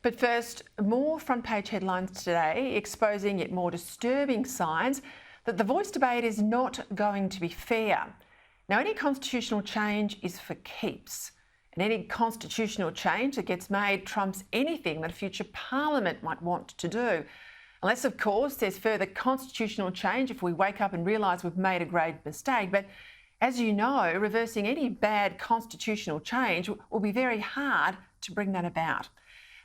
But first, more front page headlines today exposing yet more disturbing signs that the Voice debate is not going to be fair. Now, any constitutional change is for keeps, and any constitutional change that gets made trumps anything that a future parliament might want to do. Unless, of course, there's further constitutional change if we wake up and realise we've made a grave mistake. But as you know, reversing any bad constitutional change will be very hard to bring that about.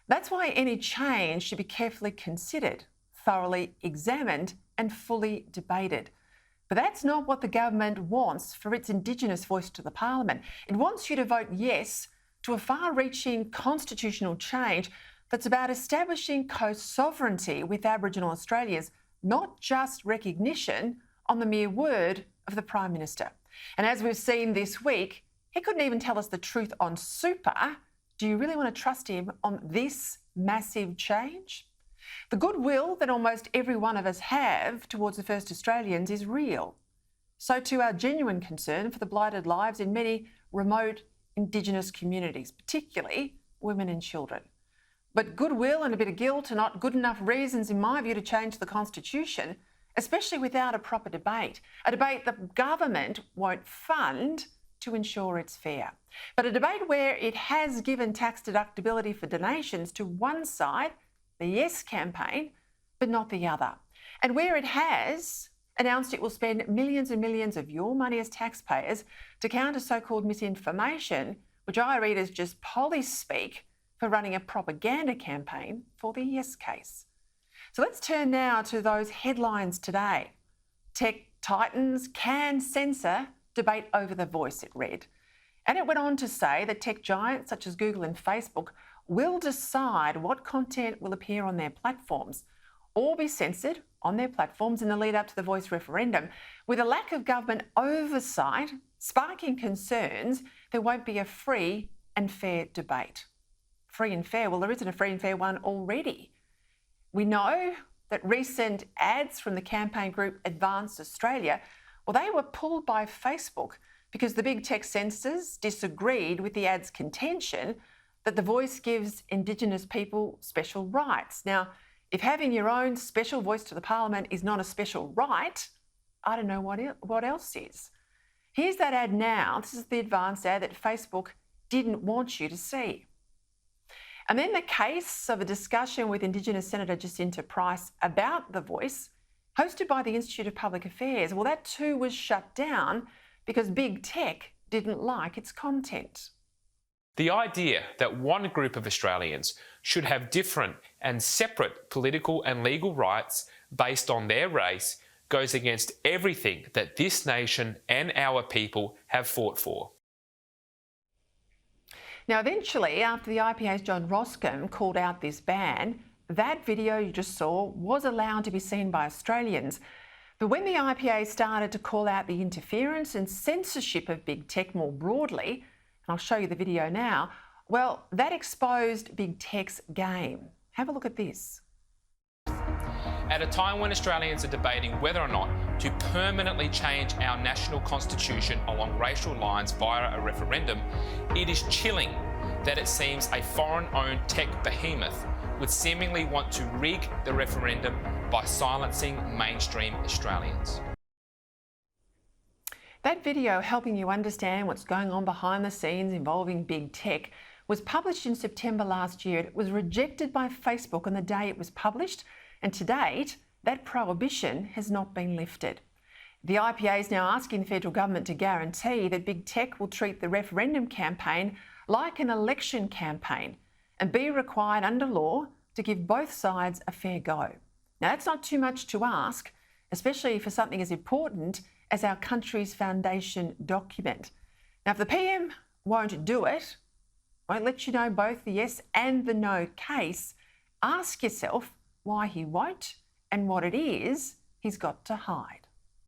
That's why any change should be carefully considered, thoroughly examined and fully debated. But that's not what the government wants for its Indigenous voice to the Parliament. It wants you to vote yes to a far-reaching constitutional change that's about establishing coast sovereignty with Aboriginal Australians, not just recognition on the mere word of the Prime Minister. And as we've seen this week, he couldn't even tell us the truth on super. Do you really want to trust him on this massive change? The goodwill that almost every one of us have towards the First Australians is real. So too our genuine concern for the blighted lives in many remote Indigenous communities, particularly women and children. But goodwill and a bit of guilt are not good enough reasons, in my view, to change the Constitution, especially without a proper debate, a debate the government won't fund to ensure it's fair. But a debate where it has given tax deductibility for donations to one side, the Yes campaign, but not the other. And where it has announced it will spend millions and millions of your money as taxpayers to counter so-called misinformation, which I read as just police speak for running a propaganda campaign for the Yes case. So let's turn now to those headlines today. Tech titans can censor debate over the Voice, it read. And it went on to say that tech giants such as Google and Facebook will decide what content will appear on their platforms or be censored on their platforms in the lead up to the Voice referendum, with a lack of government oversight sparking concerns there won't be a free and fair debate. Free and fair? Well, there isn't a free and fair one already. We know that recent ads from the campaign group Advanced Australia, well, they were pulled by Facebook because the big tech censors disagreed with the ad's contention that the Voice gives Indigenous people special rights. Now, if having your own special voice to the Parliament is not a special right, I don't know what else is. Here's that ad now. This is the Advanced ad that Facebook didn't want you to see. And then the case of a discussion with Indigenous Senator Jacinta Price about the Voice, hosted by the Institute of Public Affairs, well, that too was shut down because big tech didn't like its content. The idea that one group of Australians should have different and separate political and legal rights based on their race goes against everything that this nation and our people have fought for. Now, eventually, after the IPA's John Roscombe called out this ban, that video you just saw was allowed to be seen by Australians. But when the IPA started to call out the interference and censorship of big tech more broadly, and I'll show you the video now, well, that exposed big tech's game. Have a look at this. At a time when Australians are debating whether or not to permanently change our national constitution along racial lines via a referendum, it is chilling that it seems a foreign-owned tech behemoth would seemingly want to rig the referendum by silencing mainstream Australians. That video helping you understand what's going on behind the scenes involving big tech was published in September last year. It was rejected by Facebook on the day it was published, and to date, that prohibition has not been lifted. The IPA is now asking the federal government to guarantee that big tech will treat the referendum campaign like an election campaign and be required under law to give both sides a fair go. Now, that's not too much to ask, especially for something as important as our country's foundation document. Now, if the PM won't do it, won't let you know both the yes and the no case, ask yourself why he won't and what it is he's got to hide.